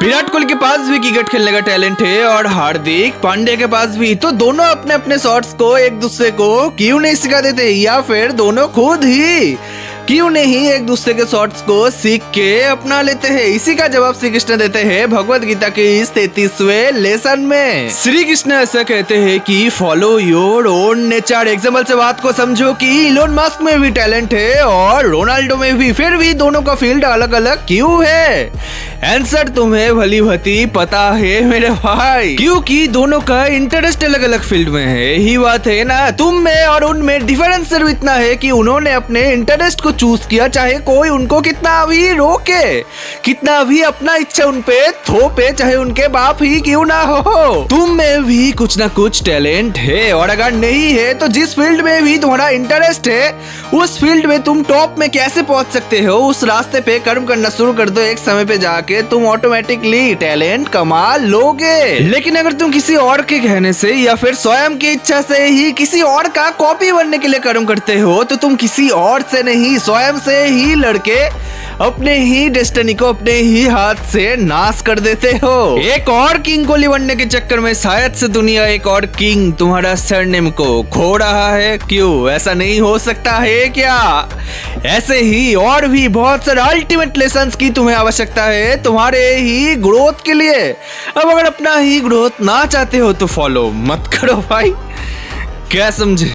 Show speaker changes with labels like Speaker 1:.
Speaker 1: विराट कोहली के पास भी क्रिकेट खेलने का टैलेंट है और हार्दिक पांड्या के पास भी। तो दोनों अपने अपने शॉट्स को एक दूसरे को क्यों नहीं सिखा देते, या फिर दोनों खुद ही क्यों नहीं एक दूसरे के शॉट्स को सीख के अपना लेते हैं। इसी का जवाब श्री कृष्ण देते हैं भगवत गीता के इस 33वें लेसन में। श्री कृष्ण ऐसा कहते हैं कि follow your own nature. Example से बात को समझो कि इलोन मस्क में भी टैलेंट है और रोनाल्डो में भी, फिर भी दोनों का फील्ड अलग अलग क्यों है? आंसर तुम्हें भली भती पता है मेरे भाई, क्योंकि दोनों का इंटरेस्ट अलग अलग फील्ड में है। यही बात है ना, तुम में और उनमें डिफरेंस सिर्फ इतना है कि उन्होंने अपने इंटरेस्ट को चूज किया, चाहे कोई उनको कितना भी रोके, कितना भी अपना इच्छा उन पे थोपे, चाहे उनके बाप ही क्यों ना हो। तुम में भी कुछ ना कुछ टैलेंट है, और अगर नहीं है तो जिस फील्ड में भी तुम्हारा इंटरेस्ट है उस फील्ड में तुम टॉप में कैसे पहुंच सकते हो, उस रास्ते पे कर्म करना शुरू कर दो। एक समय पे जाके तुम ऑटोमेटिकली टैलेंट कमा लोगे। लेकिन अगर तुम किसी और के कहने से या फिर स्वयं की इच्छा से ही किसी और का कॉपी बनने के लिए कर्म करते हो, तो तुम किसी और से नहीं स्वयं से ही लड़के अपने ही डेस्टिनी को अपने ही हाथ से नाश कर देते हो। एक और किंग कोहली बनने के चक्कर में शायद से दुनिया एक और किंग तुम्हारा सरनेम को खो रहा है। क्यों ऐसा नहीं हो सकता है क्या? ऐसे ही और भी बहुत सारे अल्टीमेट लेसन्स की तुम्हें आवश्यकता है तुम्हारे ही ग्रोथ के लिए। अब अगर अपना ही ग्रोथ ना चाहते हो तो फॉलो मत करो भाई, क्या समझे?